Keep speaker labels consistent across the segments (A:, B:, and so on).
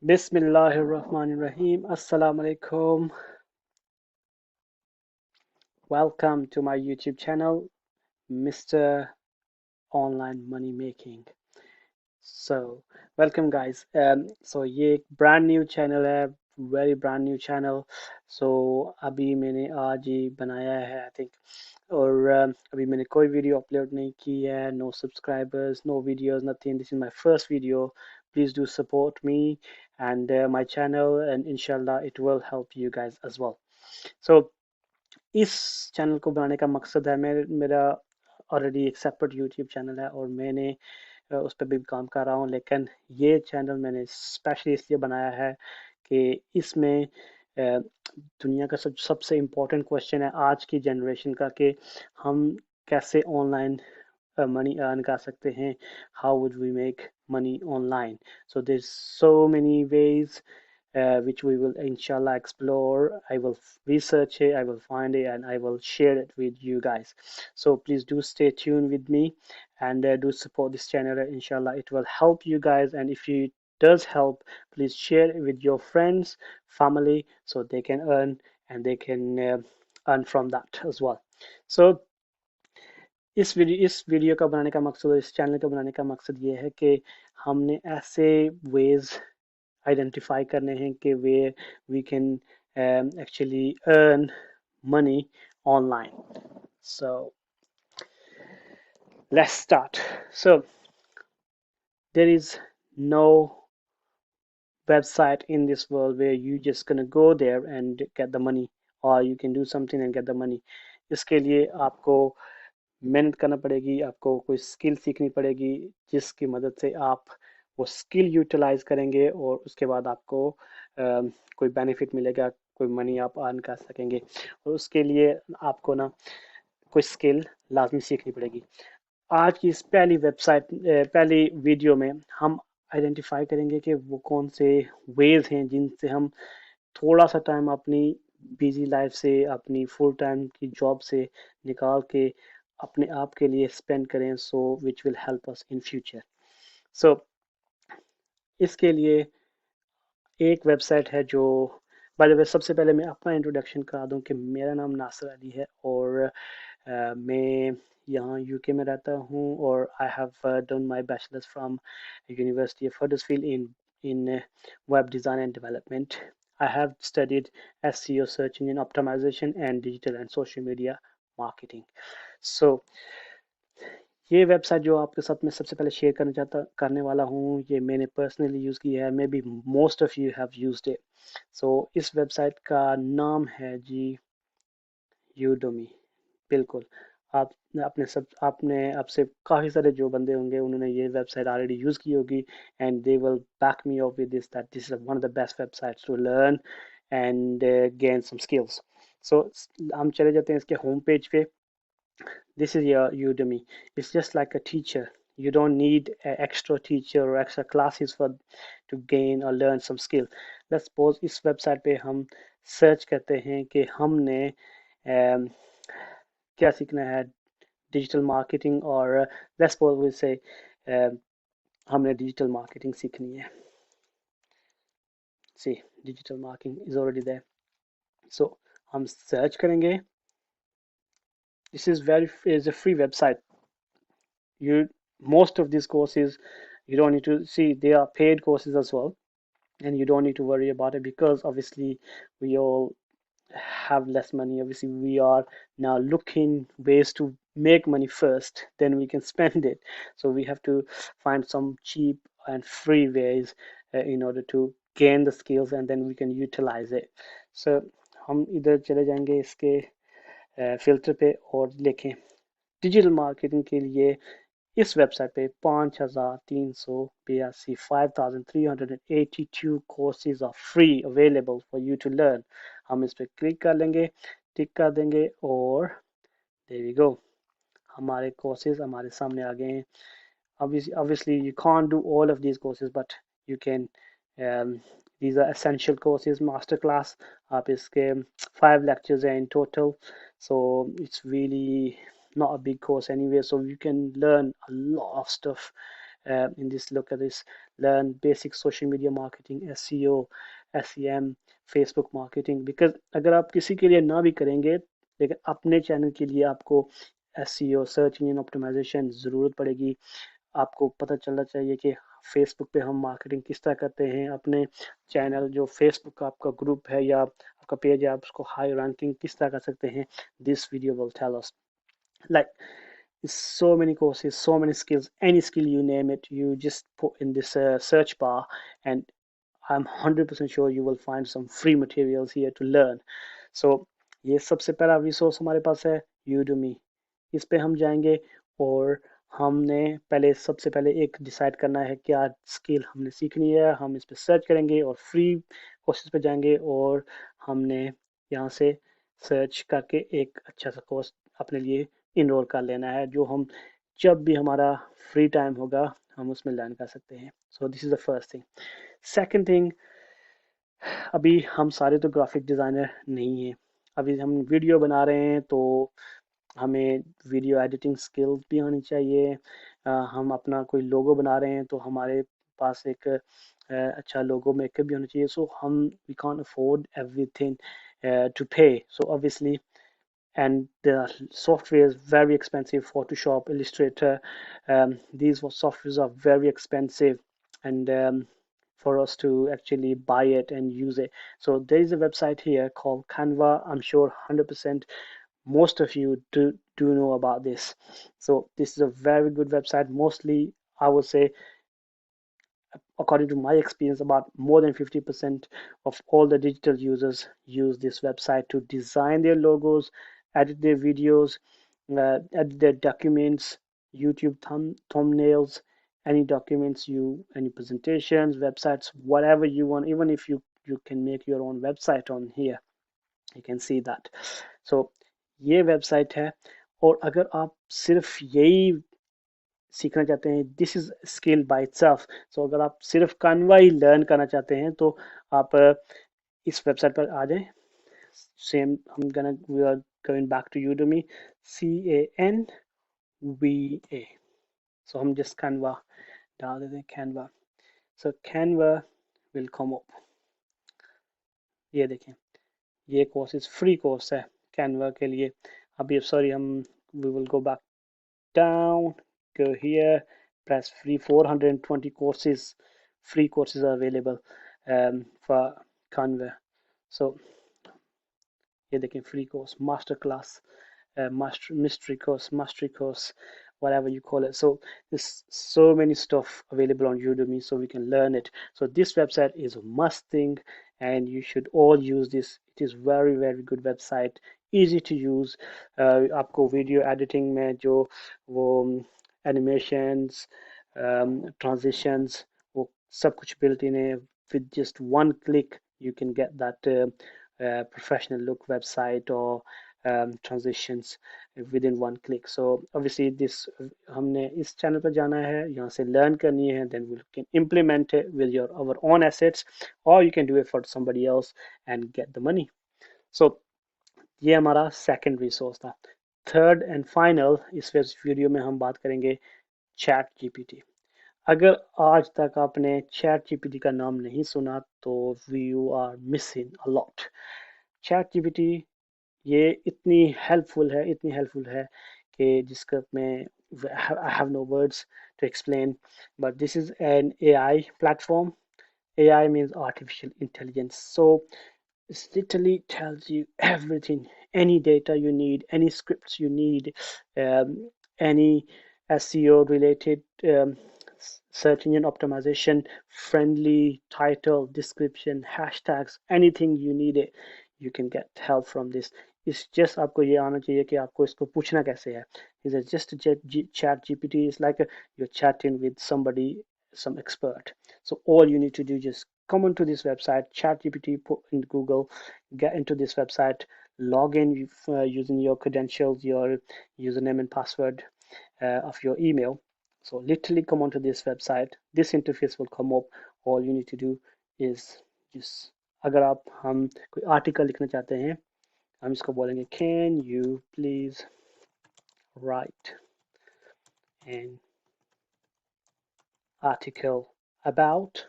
A: Bismillahirrahmanirrahim. Assalamu alaikum. Welcome to my YouTube channel, Mr. Online Money Making. So, welcome guys. So ये एक brand new channel है, very brand new channel. So अभी मैंने आज ही बनाया है, I think. और अभी मैंने कोई वीडियो अपलोड नहीं की है, no subscribers, no videos, nothing. This is my first video. Please do support me and my channel, and inshallah it will help you guys as well. So इस channel को बनाने का मकसद है, मेरा ऑलरेडी एक सेपरेट यूट्यूब चैनल है और मैंने उस पर भी काम कर रहा हूँ, लेकिन ये चैनल मैंने स्पेशली इसलिए बनाया है कि इसमें दुनिया का सबसे इम्पोर्टेंट क्वेश्चन है आज की जनरेशन का कि हम कैसे ऑनलाइन money earn कर सकते हैं. How would we make money online? So there's so many ways which we will inshallah explore. I will research it, I will find it, and I will share it with you guys. So please do stay tuned with me and do support this channel. Inshallah it will help you guys, and if it does help, please share it with your friends, family, so they can earn and they can earn from that as well. So इस video का बनाने का मकसद, इस channel का बनाने का मकसद ये है कि हमने ऐसे वेज आइडेंटिफाई करने हैं कि way we can actually earn money online. So let's start. So there is no website in this world where you just gonna go there and get the money, or you can do something and get the money. इसके लिए आपको मेहनत करना पड़ेगी, आपको कोई skill सीखनी पड़ेगी जिसकी मदद से आप वो स्किल यूटिलाइज करेंगे और उसके बाद आपको कोई बेनिफिट मिलेगा, कोई मनी आप अर्न कर सकेंगे. और उसके लिए आपको ना कोई स्किल लाजमी सीखनी पड़ेगी. आज की इस पहली वीडियो में हम आइडेंटिफाई करेंगे कि वो कौन से वेज हैं जिनसे हम थोड़ा सा टाइम अपनी बिजी लाइफ से, अपनी फुल टाइम की जॉब से निकाल के अपने आप के लिए स्पेंड करें, so which will help us in future. So इसके लिए एक वेबसाइट है जो, बाय द वे सबसे पहले मैं अपना इंट्रोडक्शन करा दूं कि मेरा नाम नासिर अली है और मैं यहाँ यूके में रहता हूँ और I have done my bachelors from university of Huddersfield in web design and development. I have studied SEO, search engine optimization, and digital and social media marketing. So ये वेबसाइट जो आपके साथ मैं सबसे पहले शेयर करने वाला हूँ, ये मैंने पर्सनली यूज़ की है. Maybe most of you have used it. So इस वेबसाइट का नाम है जी यूडमी. बिल्कुल, आपने आपसे काफ़ी सारे जो बंदे होंगे उन्होंने ये वेबसाइट ऑलरेडी यूज़ की होगी, and they will back me up with this that this is one of the best websites to learn and gain some skills. So हम चले जाते हैं इसके होम पेज पे. This is your Udemy. It's just like a teacher. You don't need an extra teacher or extra classes for to gain or learn some skill. Let's suppose इस website पे हम search करते हैं कि हमने क्या सीखना है, डिजिटल मार्केटिंग, और लेट्स सपोज वी से हमने डिजिटल मार्केटिंग सीखनी है. See digital marketing is already there. So हम सर्च करेंगे. This is a free website. Most of these courses you don't need to see, they are paid courses as well, and you don't need to worry about it because obviously we all have less money. Obviously we are now looking ways to make money first, then we can spend it. So we have to find some cheap and free ways in order to gain the skills, and then we can utilize it. So हम इधर चले जाएंगे इसके filter पे और लिखें digital marketing के लिए. इस वेबसाइट पे 5382 5382 courses are free available for you to learn. हम इस पे क्लिक कर लेंगे, टिक कर देंगे और देयर वी गो, हमारे कोर्सेज हमारे सामने आ गए हैं. Obviously you can't do all of these courses, but you can these are essential courses, master class. आप इसके 5 lectures हैं in total, so it's really not a big course anyway, so you can learn a lot of stuff in this. Look at this. Learn basic social media marketing, SEO, SEM, Facebook marketing. Because अगर आप किसी के लिए ना भी करेंगे, लेकिन अपने चैनल के लिए आपको SEO, सर्च इंजन ऑप्टिमाइजेशन ज़रूरत पड़ेगी। आपको पता चलना चाहिए कि फेसबुक पे हम मार्केटिंग किस तरह करते हैं, अपने चैनल जो फेसबुक का आपका ग्रुप है या आपका पेज है, आप उसको हाई रैंकिंग किस तरह कर सकते हैं। This video will tell us, like so many courses, so many skills, any skill you name it, you just put in this search bar, and I'm 100% sure you will find some free materials here to learn. So ये सबसे पहला resource हमारे पास है Udemy। इस पे हम जाएंगे और हमने पहले सबसे पहले एक डिसाइड करना है क्या स्किल हमने सीखनी है। हम इस पे सर्च करेंगे और फ्री कोर्सेज पे जाएंगे और हमने यहाँ से सर्च करके एक अच्छा सा कोर्स अपने लिए इनरोल कर लेना है, जो हम जब भी हमारा फ्री टाइम होगा हम उसमें लर्न कर सकते हैं। So this is the first thing. Second thing, अभी हम सारे तो ग्राफिक डिज़ाइनर नहीं हैं। अभी हम वीडियो बना रहे हैं तो हमें वीडियो एडिटिंग स्किल्स भी होनी चाहिए। हम अपना कोई लोगो बना रहे हैं तो हमारे पास एक अच्छा लोगो मेकअप भी होना चाहिए। सो हम we can't afford everything to pay, so obviously, and the software is very expensive. Photoshop, Illustrator, these softwares are very expensive, and for us to actually buy it and use it. So there is a website here called Canva. I'm sure 100% most of you do know about this. So this is a very good website. Mostly, I would say, according to my experience, about more than 50% of all the digital users use this website to design their logos, edit their videos, edit their documents, YouTube thumbnails, any documents any presentations, websites, whatever you want. Even if you can make your own website on here, you can see that. So ये website है। और अगर आप सिर्फ यही सीखना चाहते हैं, this is skill by itself. So अगर आप सिर्फ कानवा ही लर्न करना चाहते हैं तो आप इस वेबसाइट पर आ जाएं। सेम हम gonna we are going back to Udemy, CANVA। So हम जस्ट कानवा डाल देते हैं, Canva. So Canva will come up. ये देखें, ये कोर्स फ्री कोर्स है कैनवा के लिए। अभी सॉरी, हम we will go back down, go here, press free. 420 courses, free courses are available for Canva. So ये देखें, free course, master class, mastery course, whatever you call it. So there's so many stuff available on Udemy, so we can learn it. So this website is a must thing, and you should all use this. It is very good website, easy to use। आपको video editing में जो वो animations, transitions, वो सब कुछ built in है। With just one click you can get that professional look website or transitions within one click। So obviously this हमने इस चैनल पर जाना है, यहाँ से learn करनी है, then we can implement it with our own assets, or you can do it for somebody else and get the money। So ये हमारा सेकंड रिसोर्स था। थर्ड एंड फाइनल, इस वीडियो में हम बात करेंगे चैट जीपीटी। अगर आज तक आपने चैट जीपीटी का नाम नहीं सुना तो you are missing a lot. ChatGPT ये इतनी हेल्पफुल है कि जिसका मैं I have no words to explain, but this is an AI platform. AI means artificial intelligence. So it literally tells you everything, any data you need, any scripts you need, um, any SEO related, search engine optimization, friendly title, description, hashtags, anything you need it, you can get help from this। It's just आपको ये आना चाहिए कि आपको इसको पूछना कैसे है। It's just a chat GPT is like you're chatting with somebody, some expert। So all you need to do, just come onto this website, ChatGPT, put in Google, get into this website, log in using your credentials, your username and password of your email। So literally come onto this website, this interface will come up। All you need to do is just, अगर आप हम कोई article लिखना चाहते हैं, हम इसको बोलेंगे can you please write an article about,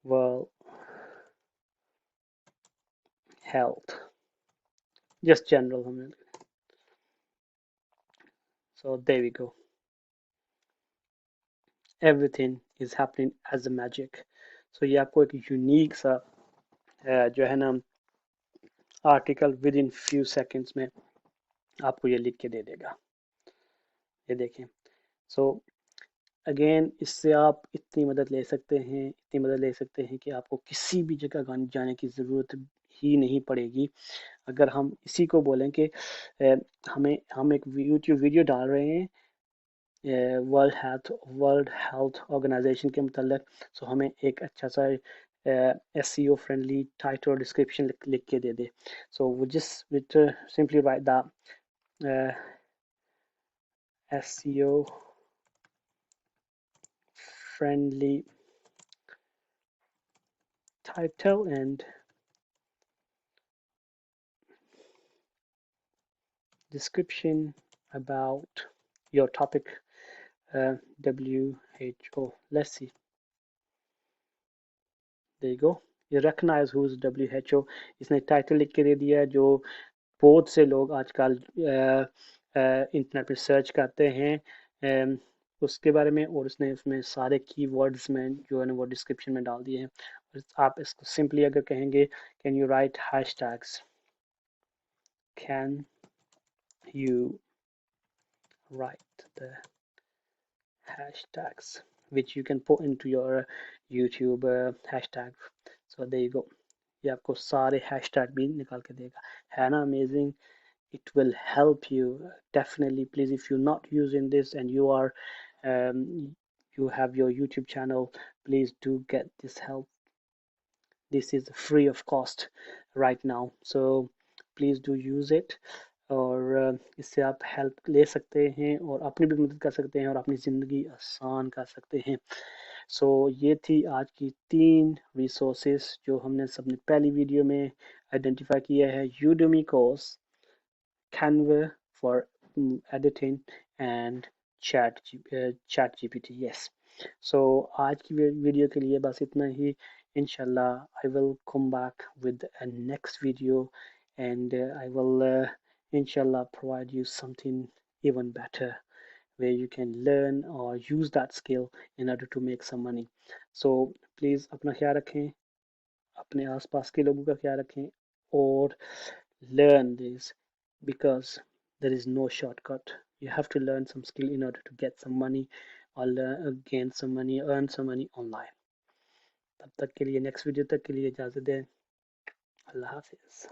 A: well, health, just general हमने. So there we go. Everything is happening as a magic. So ये आपको एक यूनिक सा जो है ना article with in few seconds में आपको ये लिख के दे देगा. ये देखें. सो अगेन इससे आप इतनी मदद ले सकते हैं, इतनी मदद ले सकते हैं कि आपको किसी भी जगह जाने की ज़रूरत ही नहीं पड़ेगी. अगर हम इसी को बोलें कि हम एक यूट्यूब वीडियो डाल रहे हैं वर्ल्ड हेल्थ ऑर्गेनाइजेशन के मतलब, सो हमें एक अच्छा सा SEO फ्रेंडली टाइटल और डिस्क्रिप्शन लिख के दे दे. सो वो just with simply write the SEO friendly title and description about your topic. WHO. Let's see. There you go. You recognize who's WHO. इसने टाइटल लिख के दे दिया है जो बहुत से लोग आजकल इंटरनेट पे सर्च करते हैं उसके बारे में, और उसने उसमें सारे कीवर्ड्स में जो है ना वो डिस्क्रिप्शन में डाल दिए हैं. आप इसको सिंपली अगर कहेंगे can you right hashtags, can you write the hashtags which you can put into your YouTube hashtag. So there you go. ये आपको सारे hashtag भी निकाल के देगा. है ना amazing? It will help you definitely. Please, if you're not using this and you have your YouTube channel, please do get this help. This is free of cost right now, so please do use it. और इससे आप help ले सकते हैं और अपनी भी मदद कर सकते हैं और अपनी ज़िंदगी आसान कर सकते हैं. सो ये थी आज की 3 रिसोर्सेज जो हमने सबने पहली वीडियो में आइडेंटिफाई किया है. Udemy course, Canva for editing and chat GPT. Yes. So आज की वीडियो के लिए बस इतना ही. Inshallah I will come back with a next video and I will inshallah provide you something even better where you can learn or use that skill in order to make some money. So please अपना ख्याल रखें, अपने आसपास के लोगों का ख्याल रखें और learn this because there is no shortcut. You have to learn some skill in order to get some money or gain some money, earn some money online. तब तक के लिए नेक्स्ट वीडियो तक के लिए इजाज़त दें. अल्लाह हाफिज़.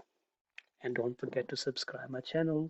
A: And don't forget to subscribe my channel.